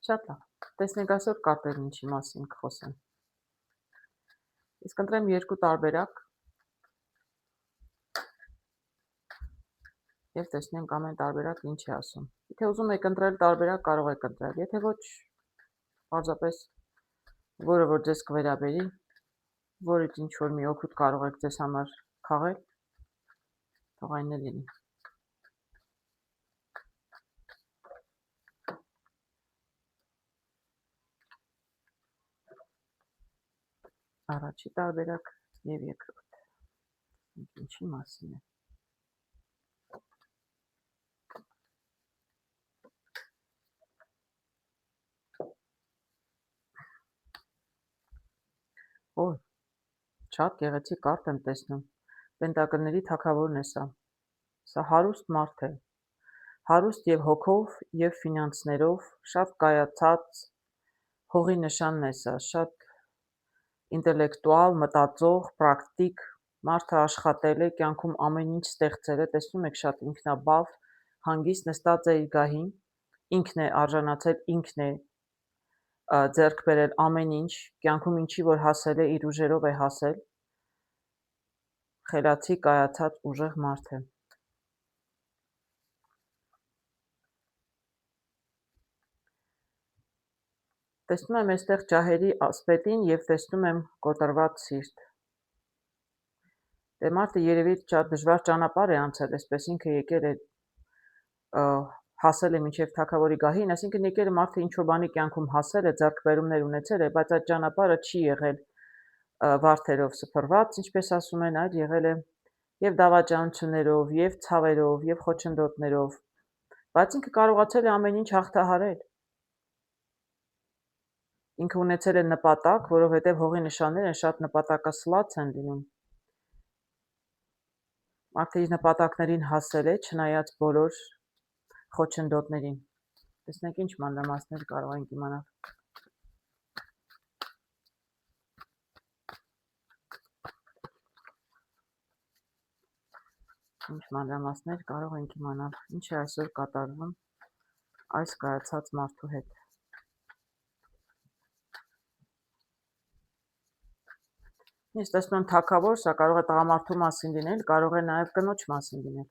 Շատ լավ։ Տեսնենք այսօր կարտերն ինչի մասին կխոսեն։ Իսկ ընտրեմ երկու տարբերակ եւ տեսնենք ամեն տարբերակ ինչ է ասում։ Եթե ուզում եք ընտրել տարբերակ, կարող եք ընտրել։ Եթե ոչ, պարզապես որը որ ձեզ կվերաբերի, որը ինչ որ մի օգուտ կարող եք ձեզ համար քաղել, թող այն էլ լինի։ Առաջի տարբերակ եւ երկրորդ։ Ինչի մասին է։ Օ, շատ գեղեցիկ կարտ եմ տեսնում։ Պենտակլների թագավորն է սա։ Սա հարուստ մարդ է։ Հարուստ եւ հոգով եւ ֆինանսներով, շատ կայացած հողի նշանն է սա, շատ ինտելեկտուալ, մտածող, պրակտիկ, մարդը աշխատել է, կյանքում ամեն ինչ ստեղծել է, տեսնում եք շատ ինքնաբավ, հանգիստ նստած է իր գահին, ինքն է արժանացել, ինքն է ձեռք բերել ամեն ինչ, կյանքում ինչի որ հասել է, իր ուժերով է հասել, խելացի, կայացած, ուժեղ մարդ է։ Տեսնում եմ այստեղ ջահերի ասպետին եւ տեսնում եմ կոտրված սիրտ։ Դե մարդը երևի շատ դժվար ճանապարհ է անցել, այսպես ինքը եկել է հասել է մինչև թագավորի գահին, այսինքն եկել է մարդը ինչ որ բանի կյանքում հասել է, ձեռքբերումներ ունեցել է, բայց այդ ճանապարհը չի եղել վարդերով սփռված, ինչպես ասում են, այլ եղել է եւ դավաճանություններով, եւ ցավերով, եւ խոչընդոտներով, բայց ինքը կարողացել է ամեն ինչ հաղթահարել։ Ինքը ունեցել է նպատակ, որովհետև հողի նշանները շատ նպատակասլաց են լինում։ Մարդը իր նպատակներին հասել է, չնայած բոլոր խոչընդոտներին։ Տեսնենք ինչ մանրամասներ կարող ենք իմանալ։ Ինչ մանրամասներ կարող ենք իմանալ, ինչ է այսօր կատարվում այս կայացած մարդու հետ։ Ես տեսնում եմ թագավոր, սա կարող է տղամարդու մասին լինել, կարող է նաև կնոջ մասին լինել։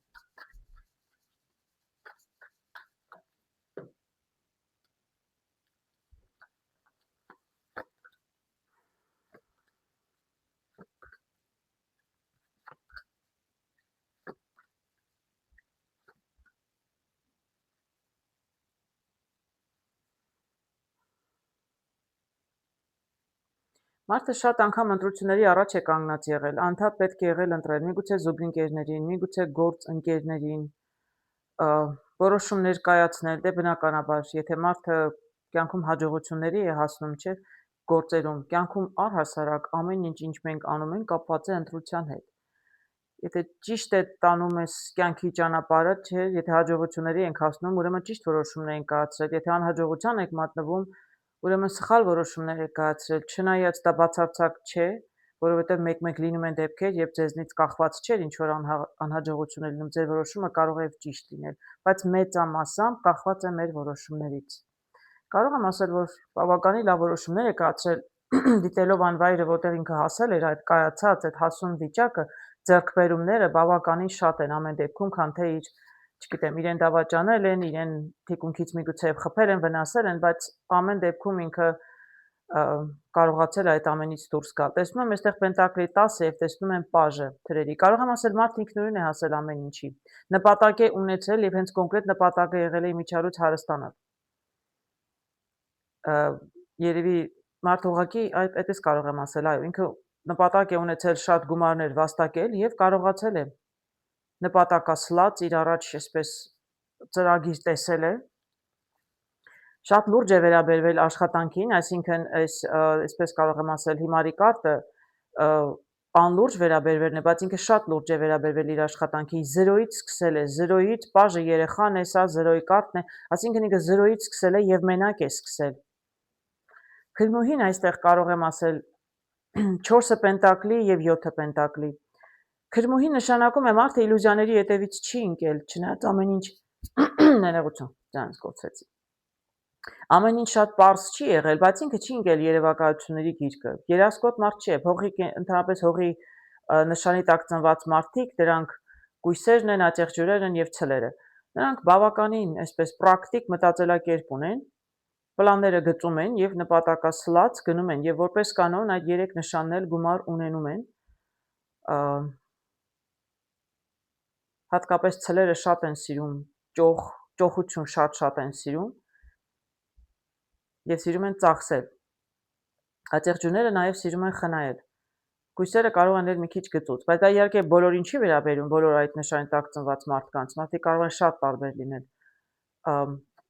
Մարդը շատ անգամ ընտրությունների առաջ է կանգնած եղել, անդադ պետք է եղել ընտրել, միգուցե զուգընկերներին, միգուցե գործընկերներին, որոշումներ կայացնել, դե բնականաբար, եթե մարդը կյանքում հաջողությունների է հասնում, չէ, գործերում, կյանքում առհասարակ ամեն ինչ մենք անում ենք, կապված է ընտրության հետ։ Եթե ճիշտ է տանում ես կյանքի ճանապարհը, չէ, եթե հաջողությունների ենք հասնում, ուրեմն ճիշտ որոշումներ ենք կայացրել, եթե անհաջողության ենք մատնվում, ուրեմն սխալ որոշումներ եք կայացրել, չնայած դա բացարձակ չէ, որովհետև մեկ-մեկ լինում են դեպքեր, երբ ձեզնից կախված չէր ինչ որ անհաջողություն է լինում, ձեր որոշումը կարող է ճիշտ լինել, բայց մեծամասամբ կախված է մեր որոշումներից։ Կարող եմ ասել, որ բավականին լավ որոշումներ է կայացրել, դիտելով անվայրը, որտեղ ինքը հասել էր, այդ կայացած, այդ հասուն վիճակը, ձեռքբերումները բավականին շատ են ամեն դեպքում, քան թե իր, չգիտեմ, իրեն դավաճանել են, իրեն թիկունքից միգուցե խփել են, վնասել են, բայց ամեն դեպքում ինքը կարողացել այդ ամենից դուրս գալ։ Տեսնում եմ այստեղ պենտակլի 10 եւ տեսնում եմ պաժը թրերի։ Կարող եմ ասել մարդը ինքնուրույն է հասել ամեն ինչի։ Նպատակ է ունեցել եւ հենց կոնկրետ նպատակը եղել է միջավայրից հարստանալ։ Երևի մարդը ուղղակի այդպես կարող եմ ասել, այո, ինքը նպատակ է ունեցել շատ գումարներ վաստակել եւ կարողացել է նպատակասլաց իր առաջ այսպես ծրագիր տեսել է։ Շատ լուրջ է վերաբերվել աշխատանքին, այսինքն այսպես կարող եմ ասել, հիմարի կարտը անլուրջ վերաբերվելն է, բայց ինքը շատ լուրջ է վերաբերվել իր աշխատանքին, 0-ից սկսել է, 0-ից պաժը երեխան է, սա 0-ի կարտն է, այսինքն ինքը 0-ից սկսել է եւ մենակ է սկսել։ Քրմուհին այստեղ կարող եմ ասել 4 պենտակլի եւ 7 պենտակլի։ Քրմուհի նշանակում է մարդը իլյուզիաների հետևից չի ընկել, չնայած ամեն ինչ ներողություն, ձանս կոչեցի։ Ամեն ինչ շատ պարզ չի եղել, բայց ինքը չի ընկել երևակայությունների գիրկը։ Երասկոտ մարդ չի է, ընդհանրապես հողի նշանի տակ ծնված մարդիկ, դրանք կույսերն են, ատեղջուրեր են եւ ցլերը։ Նրանք բավականին այսպես պրակտիկ մտածելակերպ ունեն, պլանները գծում են եւ նպատակասլաց գնում են եւ որպես կանոն այդ 3 նշանն էլ գումար ունենում են։ Հատկապես ցլերը շատ են սիրում, ճոխություն շատ են սիրում եւ սիրում են ծախսել։ Ատեղջուրները նաեւ սիրում են խնայել։ Կույսերը կարող են լինել մի քիչ գծուծ, բայց դա իհարկե բոլորին չի վերաբերում, բոլոր այդ նշանի տակ ծնված մարդկանց։ Մարդիկ կարող են շատ տարբեր լինել։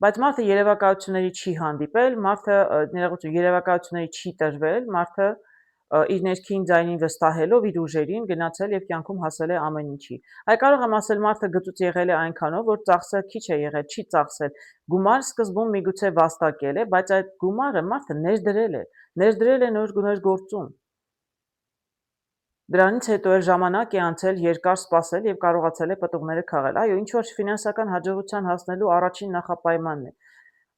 Բայց մարդը երևակայությունների չի հանդիպել, մարդը երևակայությունների չի տրվել, մարդը իր ներքին ձայնին վստահելով իր ուժերին գնացել եւ կյանքում հասել է ամեն ինչի։ Այ կարող եմ ասել մարդը գծուծ եղել է այնքանով, որ ծախսել քիչ է եղել, չի ծախսել։ Գումար սկզբում միգուցե վաստակել է, բայց այդ գումարը մարդը ներդրել է նոր գործում։ Դրանից հետո էլ ժամանակ է անցել, երկար սպասել եւ կարողացել է պտուղները քաղել։ Այո, ինչ որ ֆինանսական հաջողության հասնելու առաջին նախապայմանն է։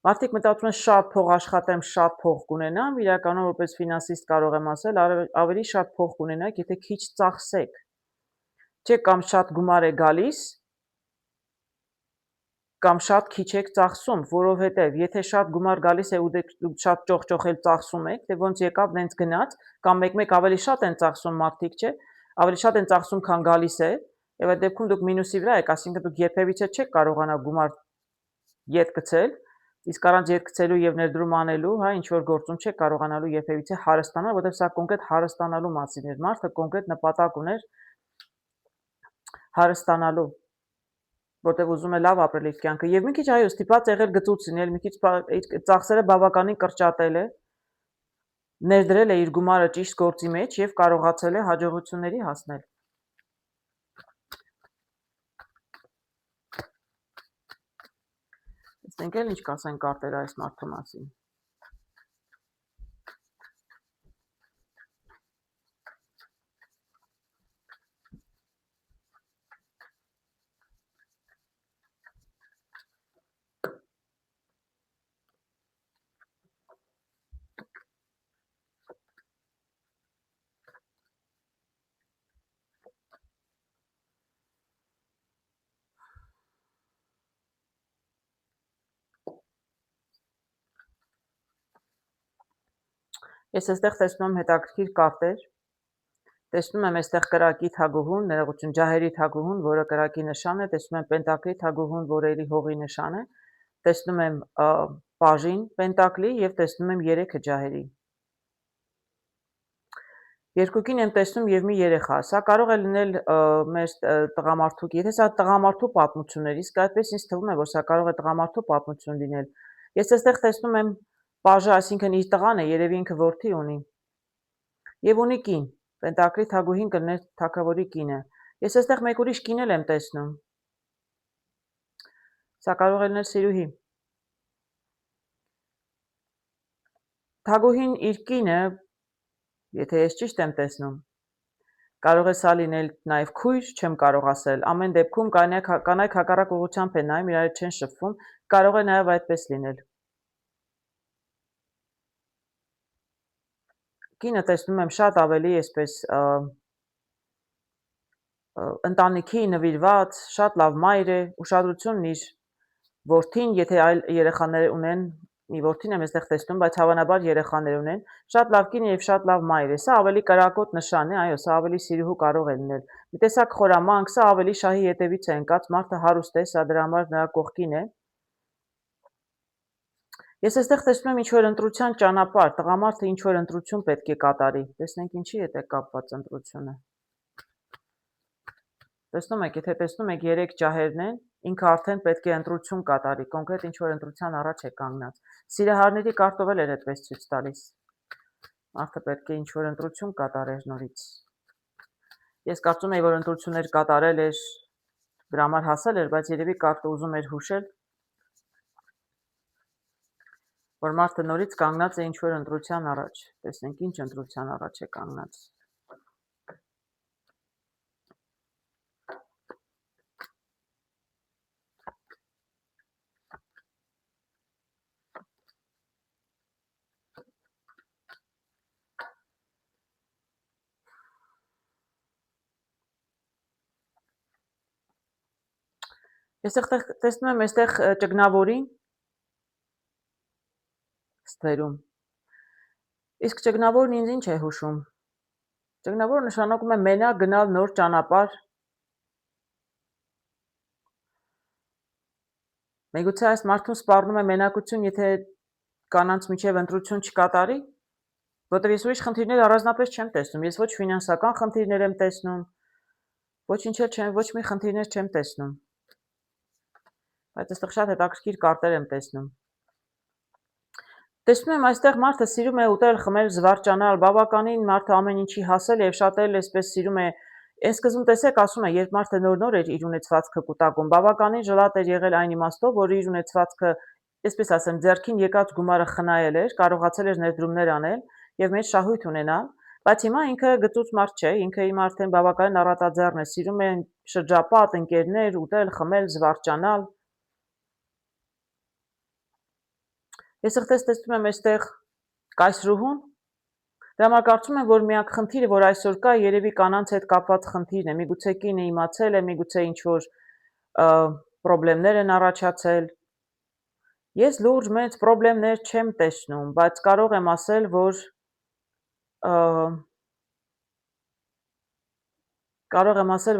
Մարդիկ մտածում են շատ փող աշխատեմ, շատ փող կունենամ, իրականում որպես ֆինանսիստ կարող եմ ասել, ավելի շատ փող կունենաք, եթե քիչ ծախսեք։ Չէ, կամ շատ գումար է գալիս, կամ շատ քիչ եք ծախսում, որովհետև եթե շատ գումար գալիս է ու դուք շատ ճոխճոխել ծախսում եք, թե ոնց եկավ, նենց գնաց, կամ մեկ ավելի շատ են ծախսում մարդիկ, չէ, ավելի շատ են ծախսում, քան գալիս է, եւ այդ դեպքում դուք մինուսի վրա եք, այսինքն դուք երբևիցե չեք կարողանա գումար ետ գցել, իսկ առանց ետ գցելու եւ ներդրում անելու, հա, ինչ որ գործում չեք կարողանալու երբևիցե հարստանալ, որովհետև սա կոնկրետ հարստանալու մասին էր, մարդը կոնկրետ նպատակ ուներ հարստանալու, որտեղ ուզում է լավ ապրել իր կյանքը եւ մի քիչ այո ստիպված եղել գծուծ լինել, մի քիչ ծախսերը բավականին կրճատել է, ներդրել է իր գումարը ճիշտ գործի մեջ եւ կարողացել է հաջողությունների հասնել։ Տեսնենք էլ ինչ կասեն կարտերը այս մարդու մասին։ Ես այստեղ տեսնում եմ հետաքրքիր կարտեր, տեսնում եմ այստեղ կրակի թագուհուն, ներողություն, ջահերի թագուհուն, որը կրակի նշան է, տեսնում եմ պենտակլի թագուհուն, որը էլի հողի նշան է, տեսնում եմ բաժին պենտակլի եւ տեսնում եմ 3 ջահերի։ Երկուքին եմ տեսնում եւ մի երեխա, սա կարող է լինել մեր տղամարդու, եթե սա տղամարդու պատմություններ, իսկ այդպես ինձ թվում է, որ սա կարող է տղամարդու պատմություն լինել։ Ես այստեղ տեսնում եմ պաժը, այսինքն իր տղան է, երևի ինքը որդի ունի։ Եվ ունի կին, պենտակլի թագուհին կլներ թագավորի կինը։ Ես այստեղ մեկ ուրիշ կին էլ եմ տեսնում։ Սա կարող է լինել սիրուհի։ Թագուհին իր կինը, եթե ես ճիշտ եմ տեսնում, կարող է սա լինել նաև քույր, չեմ կարող ասել, ամեն դեպքում կանայք հակառակ ուղղությամբ են նայում, իրար չեն շփվում, կարող է նաև այդպես լինել։ Կինը տեսնում եմ շատ ավելի այսպես ընտանիքի նվիրված, շատ լավ մայր է, ուշադրությունն իր որդին, եթե այլ երեխաներ ունեն, մի որդին եմ այստեղ տեսնում, բայց հավանաբար երեխաներ ունեն, շատ լավ կին եւ շատ լավ մայր է։ Սա ավելի կրակոտ նշան է, այո, սա ավելի սիրուհու կարող է լինել։ Մի տեսակ խորամանկ, սա ավելի շահի ետևից է ընկած, մարդը հարուստ է, սա դրա համար նրա կողքին է։ Ես այստեղ տեսնում եմ ինչ-որ ընտրության ճանապարհ, տղամարդը ինչ-որ ընտրություն պետք է կատարի։ Տեսնենք ինչի հետ է կապված ընտրությունը։ Տեսնում եք, եթե տեսնում եք 3 ջահերն են, ինքը արդեն պետք է ընտրություն կատարի, կոնկրետ ինչ-որ ընտրության առաջ է կանգնած։ Սիրահարների կարտով էլ էր այդպես ցույց տալիս։ Մարդը պետք է ինչ-որ ընտրություն կատարեր նորից։ Ես կարծում եմ, որ ընտրություններ կատարել էր, դրա համար հասել էր, բայց երևի կարտը ուզում էր հուշել, որ մարդը նորից կանգնած է ինչ-որ ընտրության առաջ։ Տեսնենք ինչ ընտրության առաջ է կանգնած։ Ես տեսնում եմ այստեղ ճգնավորին ստվերում։ Իսկ ճգնավորն ինձ ինչ է հուշում։ Ճգնավորը նշանակում է մենակ գնալ նոր ճանապարհ։ Միգուցե այս մարդուն սպառնում է մենակություն, եթե կանանց միջև ընտրություն չկատարի, որտեղ ես ուրիշ խնդիրներ առանձնապես չեմ տեսնում։ Ես ոչ ֆինանսական խնդիրներ եմ տեսնում, ոչինչ էլ չեմ, ոչ մի խնդիրներ չեմ տեսնում։ Բայց այստեղ շատ հետաքրքիր կարտեր եմ տեսնում։ Տեսնում եմ այստեղ մարդը սիրում է ուտել, խմել, զվարճանալ, բավականին մարդը ամեն ինչի հասել եւ շատ էլ այսպես սիրում է։ Այս սկզբում տեսեք, ասում է, երբ մարդը նոր էր իր ունեցվածքը կուտակում, բավականին ժլատ էր եղել այն իմաստով, որ իր ունեցվածքը, այսպես ասեմ, ձեռքին եկած գումարը խնայել էր, կարողացել էր ներդրումներ անել եւ մեծ շահույթ ունենալ, բայց հիմա ինքը գծուծ մարդ չէ, ինքը հիմա արդեն բավականին առատաձեռն է, սիրում է շրջապատ, ընկերներ, ուտել, խմել, զվարճանալ։ Ես տեսնում եմ այստեղ կայսրուհուն, դրա համար կարծում եմ, որ միակ խնդիրը, որ այսօր կա, երևի կանանց հետ կապված խնդիրն է, միգուցե կինը իմացել է, միգուցե ինչ-որ պրոբլեմներ են առաջացել։ Ես լուրջ մեծ պրոբլեմներ չեմ տեսնում, բայց կարող եմ ասել,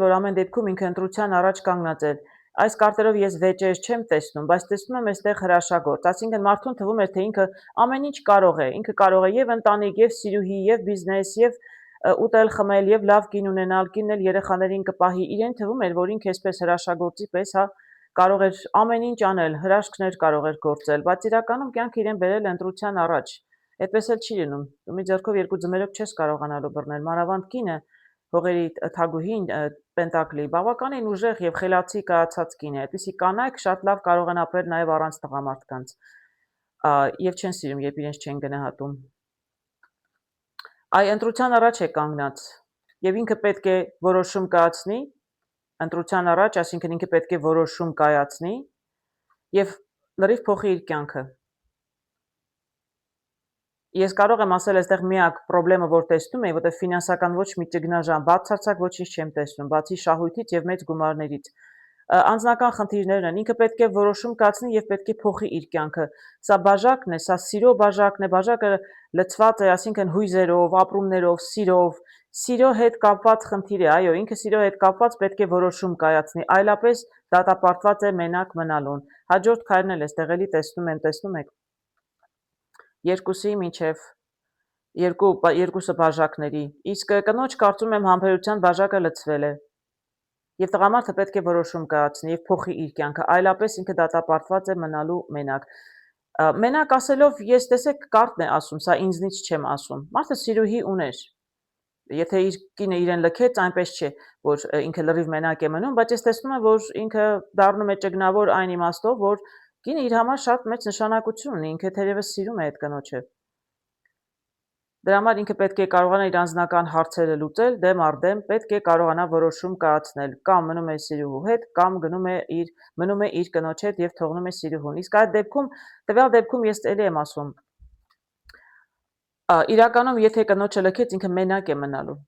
որ ամեն դեպքում ինքը ընտրության առաջ կանգնած է։ Այս կարտերով ես վեճեր չեմ տեսնում, բայց տեսնում եմ այստեղ հրաշագործ, այսինքն մարդուն թվում էր, թե ինքը ամեն ինչ կարող է, ինքը կարող է եւ ընտանիք, եւ սիրուհի, եւ բիզնես, եւ ուտել, խմել, եւ լավ կին ունենալ, կինն էլ երեխաներին կպահի, իրեն թվում էր, որ ինքը այսպես հրաշագործի պես, հա, կարող էր ամեն ինչ անել, հրաշքներ կարող էր գործել, բայց իրականում կյանքը իրեն բերել է ընտրության առաջ։ Այդպես էլ չի լինում։ Դու մի ձեռքով երկու ձմերով չես կարողանալու բռնել, մանավանդ կինը հողերի թագուհին Պենտակլի բավականին ուժեղ եւ խելացի կայացած կին է, այդպիսի կանայք շատ լավ կարող են ապրել նաեւ առանց տղամարդկանց եւ չեն սիրում, երբ իրենց չեն գնահատում։ Այ ընտրության առաջ է կանգնած եւ ինքը պետք է որոշում կայացնի, ընտրության առաջ, այսինքն ինքը պետք է որոշում կայացնի եւ լրիվ փոխի իր կյանքը։ Ես կարող եմ ասել այստեղ միակ պրոբլեմը, որ տեսնում եմ, որտեղ ֆինանսական ոչ մի ճգնաժամ, բացարձակ ոչինչ չեմ տեսնում, բացի շահույթից եւ մեծ գումարներից։ Անձնական խնդիրներն են, ինքը պետք է որոշում կայացնի եւ պետք է փոխի իր կյանքը։ Սա բաժակն է, սա սիրո բաժակն է, բաժակը լցված է, այսինքն հույզերով, ապրումներով, սիրո հետ կապված խնդիր է, այո, ինքը սիրո հետ կապված պետք է որոշում կայացնի, այլապես դատապարտված է մենակ մնալուն։ Հաջորդ քայլն էլ էստեղ էլի տեսնում եք երկուսի մինչև երկուսը բաժակների, իսկ կնոջ կարծում եմ համբերության բաժակը լցվել է։ Եվ տղամարդը պետք է որոշում կայացնի եւ փոխի իր կյանքը, այլապես ինքը դատապարտված է մնալու մենակ։ Մենակ ասելով ես տեսեք կարտն է ասում, սա ինձնից չեմ ասում։ Մարդը սիրուհի ուներ։ Եթե իր կինը իրեն լքեց, այնպես չէ, որ ինքը լրիվ մենակ է մնում, բայց ես տեսնում եմ, որ ինքը դառնում է ճգնավոր այն իմաստով, որ կինը իր համար շատ մեծ նշանակություն ունի, ինքը թերևս սիրում է այդ կնոջը։ Դրա համար ինքը պետք է կարողանա իր անձնական հարցերը լուծել, դեմ առ դեմ պետք է կարողանա որոշում կայացնել, կամ մնում է սիրուհու հետ, կամ մնում է իր կնոջ հետ եւ թողնում է սիրուհուն։ Իսկ այդ դեպքում, տվյալ դեպքում ես էլի եմ ասում, իրականում եթե կնոջը լքեց, ինքը մենակ է մնալու։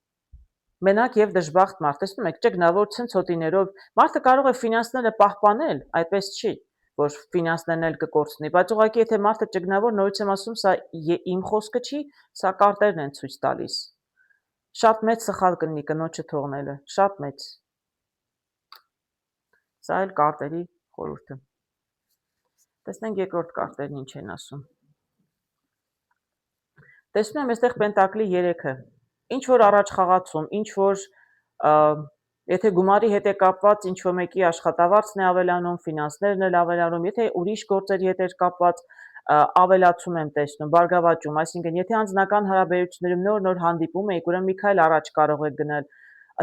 Մենակ եւ դժբախտ մարդ, տեսնում եք, ճգնավոր ցնցոտիներով, մարդը կարող է ֆինանսները պահպանել, այդպես չի, որ ֆինանսներն էլ կկորցնի, բայց ուղղակի եթե մարդը ճգնավոր, նորից եմ ասում, սա իմ խոսքը չի, սա կարտերն են ցույց տալիս։ Շատ մեծ սխալ կլինի կնոջը թողնելը, շատ մեծ։ Սա էլ կարտերի խորհուրդը։ Տեսնենք երկրորդ կարտերն ինչ են ասում։ Տեսնում եմ այստեղ Պենտակլի 3-ը։ Ինչ որ առաջ խաղացում, ինչ որ եթե գումարի հետ է կապված, ինչ որ մեկի աշխատավարձն է ավելանում, ֆինանսներն էլ ավելանում, եթե ուրիշ գործերի հետ է կապված, ավելացում եմ տեսնում, բարգավաճում, այսինքն եթե անձնական հարաբերություններում նոր հանդիպում եք, ուրեմն մի քայլ առաջ կարող եք գնալ,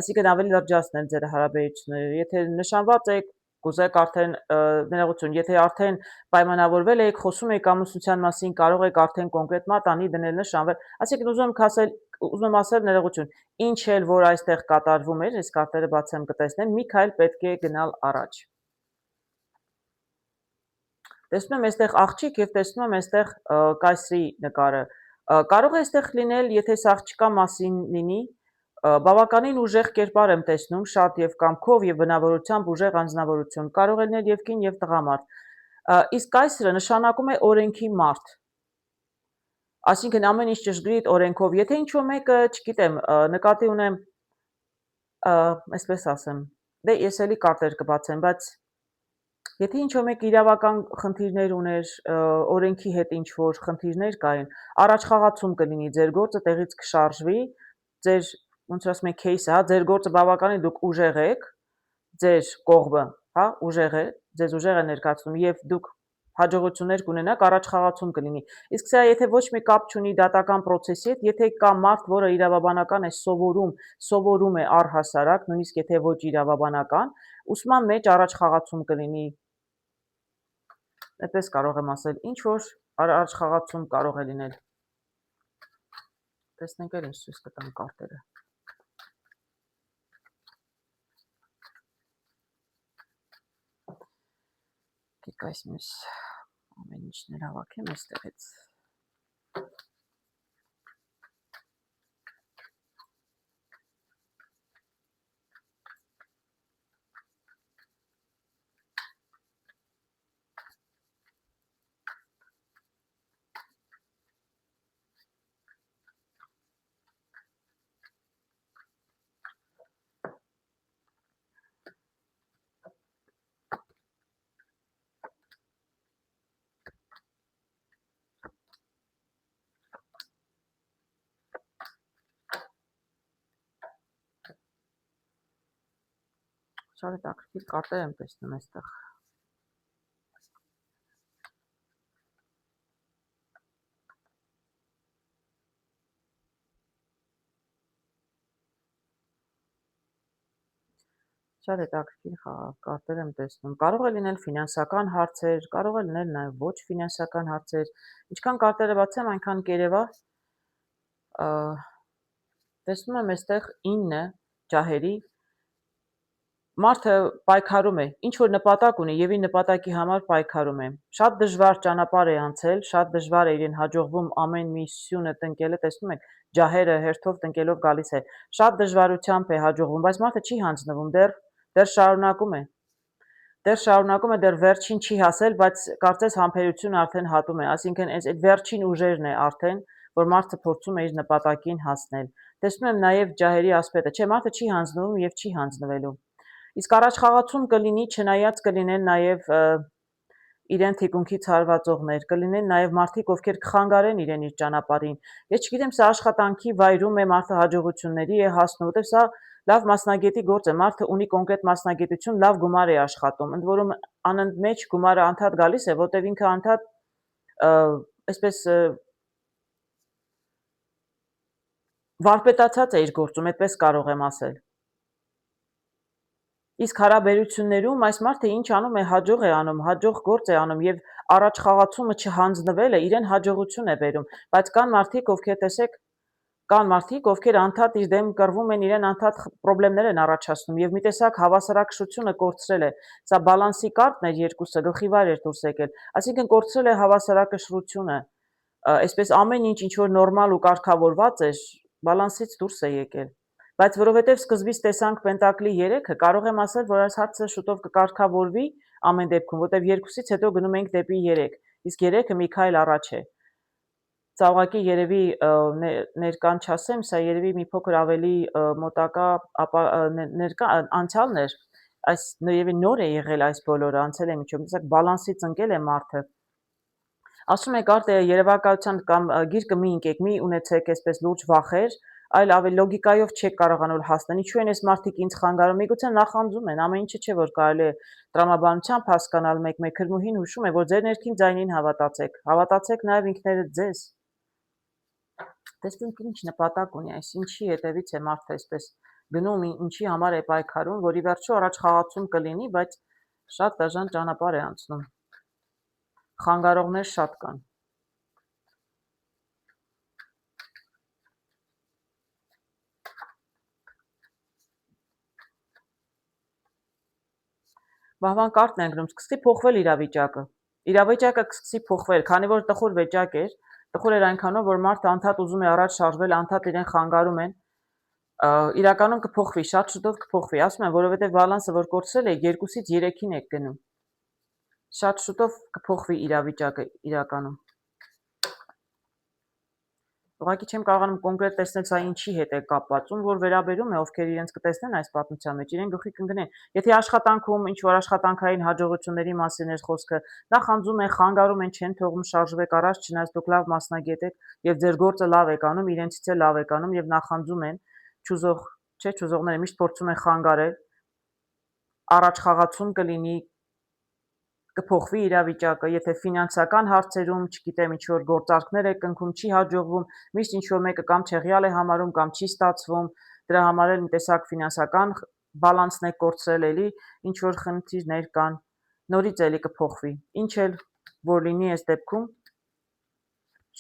այսինքն ավելի լրջացնել ձեր հարաբերությունները, եթե նշանված եք, կուզեք արդեն ներողություն, եթե արդեն պայմանավորվել եք, խոսում եք ամուսնության մասին, կարող եք արդեն կոնկրետ մատանի դնել, նշանվել, այսինքն ուզում եմ ասել ներողություն, ինչ էլ որ այստեղ կատարվում էր, այս կարտերը բացեմ կտեսնեն, մի քայլ պետք է գնալ առաջ։ Տեսնում եմ այստեղ աղջիկ եւ տեսնում եմ այստեղ կայսրի նկարը։ Կարող է այստեղ լինել, եթե այս աղջկա մասին լինի, Բավականին ուժեղ կերպար եմ տեսնում, շատ եւ կամքով եւ բնավորությամբ ուժեղ անձնավորություն, կարող է լինել եւ կին եւ տղամարդ։ Իսկ կայսրը նշանակում է օրենքի մարդ։ Այսինքն ամեն ինչ ճշգրիտ օրենքով, եթե ինչ-որ մեկը, չգիտեմ, նկատի ունեմ, այսպես ասեմ, դե ես էլի կարտեր կբացեմ, բայց եթե ինչ-որ մեկ իրավական խնդիրներ ուներ, օրենքի հետ ինչ-որ խնդիրներ կային, առաջ խաղացում կլինի, ձեր գործը տեղից կշարժվի, ձեր ոնց որ ասում են case-ը, հա, ձեր գործը բավականին դուք ուժեղ եք, ձեր կողմը, հա, ուժեղ է, ձեզ ուժեղ է ներկայացնում եւ դուք հաջողություններ կունենաք, առաջ խաղացում կլինի։ Իսկ սա եթե ոչ մի կապ չունի դատական process-ի հետ, եթե կա մարդ, որը իրավաբանական է սովորում է առհասարակ, նույնիսկ եթե ոչ իրավաբանական, ուսման մեջ առաջ խաղացում կլինի։ Այդպես կարող եմ ասել, ինչ որ առաջ խաղացում կարող է լինել։ Տեսնենք էլ ինչ ցույց կտան կարտերը։ Գիտես մյուս ամեն ինչներ հավաքեմ այստեղից։ Շատ հետաքրքիր կարտեր եմ տեսնում այստեղ։ Շատ հետաքրքիր կարտեր եմ տեսնում։ Կարող է լինել ֆինանսական հարցեր, կարող է լինել նաև ոչ ֆինանսական հարցեր։ Ինչքան կարտերը բացեմ, այնքան կերևա տեսնում եմ այստեղ 9 ջահերի մարդը պայքարում է, ինչ որ նպատակ ունի եւ իր նպատակի համար պայքարում է։ Շատ դժվար ճանապարհ է անցել, շատ դժվար է իրեն հաջողվում ամեն մի սյունը տնկելը, տեսնում եք, ջահերը հերթով տնկելով գալիս է։ Շատ դժվարությամբ է հաջողվում, բայց մարդը չի հանձնվում, դեռ շարունակում է։ Դեռ վերջին չի հասել, բայց կարծես համբերությունը արդեն հատում է, այսինքն այս վերջին ուժերն է արդեն, որ մարդը փորձում է իր նպատակին հասնել։ Տեսնում եմ նաև ջահերի ասպետը, չէ, մարդը չի հանձնվում եւ չի հանձնվելու։ Իսկ առաջխաղացում կլինի, չնայած կլինեն նաև իրեն թիկունքից հարվածողներ, կլինեն նաև մարդիկ, ովքեր կխանգարեն իրեն իր ճանապարհին։ Ես չգիտեմ, սա աշխատանքի վայրում է, մարդը հաջողությունների է հասնում, որտեղ սա լավ մասնագետի գործ է, մարդը ունի կոնկրետ մասնագիտություն, լավ գումար է աշխատում, ընդ որում անընդմեջ գումարը անդադ գալիս է, որտեղ ինքը անդադ այսպես վարպետացած է իր գործում, այդպես կարող եմ ասել։ Իսկ հարաբերություններում այս մարդը ինչ անում է, հաջող է անում, հաջող գործ է անում եւ առաջխաղացումը չհանձնվելը իրեն հաջողություն է բերում, բայց կան մարդիկ, ովքեր անդադ իր դեմ կռվում են, իրեն անդադ խնդիրներ են առաջացնում եւ մի տեսակ հավասարակշռությունը կորցրել է։ Սա բալանսի կարտն է երկուսը գլխիվայր էր դուրս եկել, այսինքն կորցրել է հավասարակշռությունը, այսպես ամեն ինչ որ նորմալ ու կարգավորված էր, բալանսից դուրս է եկել։ Բայց որովհետև սկզբից տեսանք Պենտակլի 3-ը, կարող եմ ասել, որ այս հարցը շուտով կկարգավորվի ամեն դեպքում, որտեղ 2-ից հետո գնում ենք դեպի 3, իսկ 3-ը մի քայլ առաջ է։ Սա ուղղակի երևի ներկան չասեմ, սա երևի մի փոքր ավելի մոտակա անցյալն էր, այս երևի նոր է եղել այս բոլորը, անցել է միջով, տեսակ բալանսից ընկել է մարդը։ Ասում է կարտը երևակայության կամ գիրկը մի ընկեք, մի ունեցեք այսպես լուրջ վախեր, այլ ավելի լոգիկայով չեք կարողանալ հասնել։ Ինչու են այս մարդիկ ինձ խանգարում, միգուցե նախանձում են, ամեն ինչը չէ, որ կարելի է տրամաբանությամբ հասկանալ մեկ-մեկ քրմուհին հուշում է, որ ձեր ներքին ձայնին հավատացեք նաև ինքներդ ձեզ։ Տեսնենք ինչ նպատակ ունի, այս ինչի հետևից է մարդը այսպես գնում, ինչի համար է պայքարում, որի վերջո առաջ խաղացում կլինի, բայց շատ դաժան ճանապարհ է անցնում։ Խանգարողներ շատ կան։ Վահվան կարտն են գրում, սկսի փոխվել իրավիճակը։ Իրավիճակը կսկսի փոխվել, քանի որ տխուր վիճակ էր, տխուր էր այնքանով, որ մարդը անդադ ուզում է առաջ շարժվել, անդադ իրեն խանգարում են։ իրականում կփոխվի, շատ շուտով կփոխվի, ասում եմ, որովհետև բալանսը, որ կորցրել եք, 2-ից 3-ին եք գնում, շատ շուտով կփոխվի իրավիճակը իրականում։ Ուղղակի չեմ կարողանում կոնկրետ տեսնել սա ինչի հետ է կապված, ում որ վերաբերում է, ովքեր իրենց կտեսնեն այս պատմության մեջ, իրեն գլխի կընկնեն։ Եթե աշխատանքում ինչ-որ աշխատանքային հաջողությունների մասին էր խոսքը, նախանձում են, խանգարում են, չեն թողում շարժվեք առաջ, չնայած դուք լավ մասնագետ եք եւ ձեր գործը լավ եք անում, իրենցից է լավ եք անում եւ նախանձում են, ճուզող, չէ, ճուզողները միշտ փորձում են խանգարել, առաջ խաղացում կլինի, կփոխվի իրավիճակը, եթե ֆինանսական հարցերում, չգիտեմ, ինչ-որ գործարքներ եք կնքում, չի հաջողվում, միշտ ինչ-որ մեկը կամ չեղյալ է համարում, կամ չի ստացվում, դրա համար էլ մի տեսակ ֆինանսական բալանսն է կորցրել էլի, ինչ-որ խնդիրներ կան, նորից էլի կփոխվի, ինչ էլ որ լինի այս դեպքում,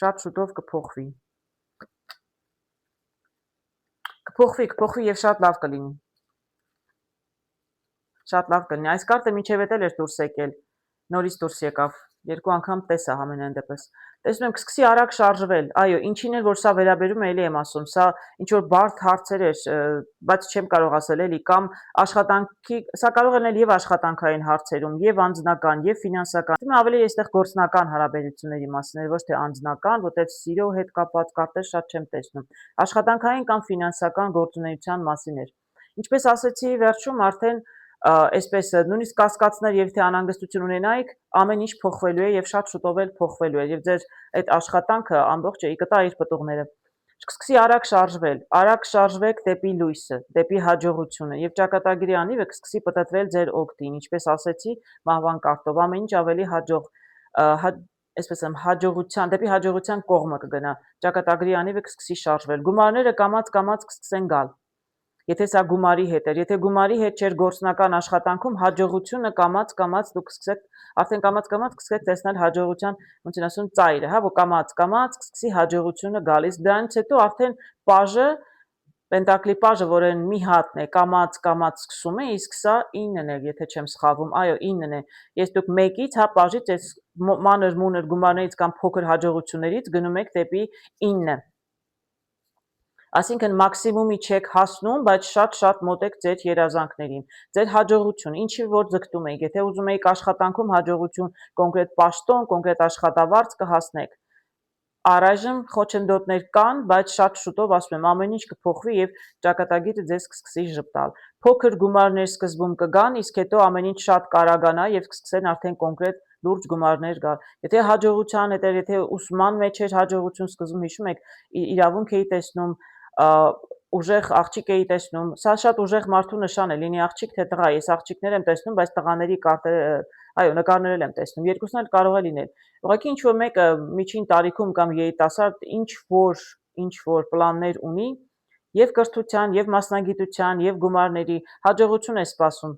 շատ շուտով կփոխվի, կփոխվի և շատ լավ կլինի, շատ լավ կլինի, այս կարտը մինչև էդ էլ էր դուրս եկել, նորից դուրս եկավ, 2 անգամ տեսա համենայն դեպս, տեսնում եմ կսկսի արագ շարժվել, այո, ինչին էլ որ սա վերաբերում է, էլի եմ ասում, սա ինչ-որ բարդ հարցեր էր, բայց չեմ կարող ասել էլի, կամ աշխատանքի, սա կարող է լինել և աշխատանքային հարցերում, և անձնական, և ֆինանսական, դու ավելի այստեղ գործնական հարաբերությունների մասին էր, ոչ թե անձնական, որտեղ սիրո հետ կապված կարտեր շատ չեմ տեսնում, աշխատանքային կամ ֆինանսական գործունեության մասին էր, ինչպես ասեցի վերջում արդեն այսպես նույնիսկ կասկածներ եւ թե անհանգստություն ունենայիք, ամեն ինչ փոխվելու է եւ շատ շուտով էլ փոխվելու է եւ ձեր այդ աշխատանքը ամբողջը կտա իր պտուղները։ Կսկսի արագ շարժվեք դեպի լույսը, դեպի հաջողությունը եւ ճակատագրի անիվը կսկսի պտտվել ձեր օգտին, ինչպես ասեցի, մահվան կարտով ամեն ինչ ավելի հաջող, այսպես եմ հաջողության, դեպի հաջողության կողմը կգնա, ճակատագրի անիվը կսկսի շարժվել, գումարները կամաց կսկսեն գալ։ Եթե սա գումարի հետ էր, եթե գումարի հետ չէր գործնական աշխատանքում, հաջողությունը կամաց դուք սկսեք, արդեն կամաց կսկսեք տեսնել հաջողության, ոնց են ասում, ծայրը, հա, որ կամաց կսկսի հաջողությունը գալիս, դրանից հետո արդեն պաժը, պենտակլի պաժը, որ են մի հատն է, կամաց սկսում է, իսկ սա 9-ն է, եթե չեմ սխալվում, այո, 9-ն է, ես դուք մեկից, հա, պաժից, այս մանր-մունր գումարներից կամ փոքր հաջողություններից գնում եք դեպի 9, այսինքն մաքսիմումի չեք հասնում, բայց շատ մոտ եք ձեր երազանքներին, ձեր հաջողություն, ինչի որ ձգտում եք, եթե ուզում եք աշխատանքում հաջողություն, կոնկրետ պաշտոն, կոնկրետ աշխատավարձ կհասնեք, առայժմ խոչընդոտներ կան, բայց շատ շուտով, ասում եմ, ամեն ինչ կփոխվի եւ ճակատագիրը ձեզ կսկսի ժպտալ, փոքր գումարներ սկզբում կգան, իսկ հետո ամեն ինչ շատ կարագանա եւ կսկսեն արդեն կոնկրետ լուրջ գումարներ գալ, եթե հաջողության հետ էր, եթե ուսման մեջ էր հաջողություն սկզբում, հիշում եք, իրավունք էի տեսնում, ուժեղ աղջիկ էի տեսնում, սա շատ ուժեղ մարդու նշան է, լինի աղջիկ թե տղա, ես աղջիկներ եմ տեսնում, բայց տղաների այո, նկարներ եմ տեսնում, երկուսն էլ կարող է լինել, ուղղակի ինչ-որ մեկը միջին տարիքում կամ երիտասարդ ինչ-որ պլաններ ունի, և կրթության, և մասնագիտության, և գումարների, հաջողություն է սպասում,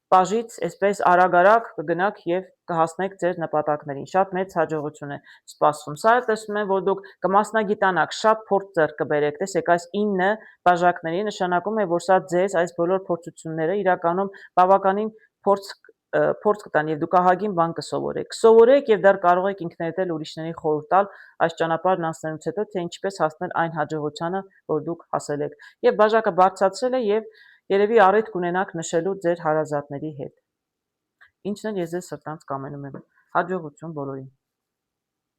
պաժից, այսպես արագ կգնաք և կհասնեք ձեր նպատակներին, շատ մեծ հաջողություն է սպասում, սա տեսնում եմ, որ դուք կմասնագիտանաք, շատ փորձ ձեռք կբերեք, տեսեք այս 9 բաժակների նշանակում է, որ սա ձեզ այս բոլոր փորձությունները իրականում բավականին փորձ կտան և դուք ահագին բան կսովորեք և դեռ կարող եք ինքներդ էլ ուրիշներին խորհուրդ տալ այս ճանապարհն անցնելուց հետո, թե ինչպես հասնել այն հաջողությանը, որ դուք հասել եք, և բաժակը բարձրացրել է և երևի առիթ կունենաք նշելու ձեր հարազատների հետ, ինչն էլ ես ձեզ սրտանց կամենում եմ, հաջողություն բոլորին։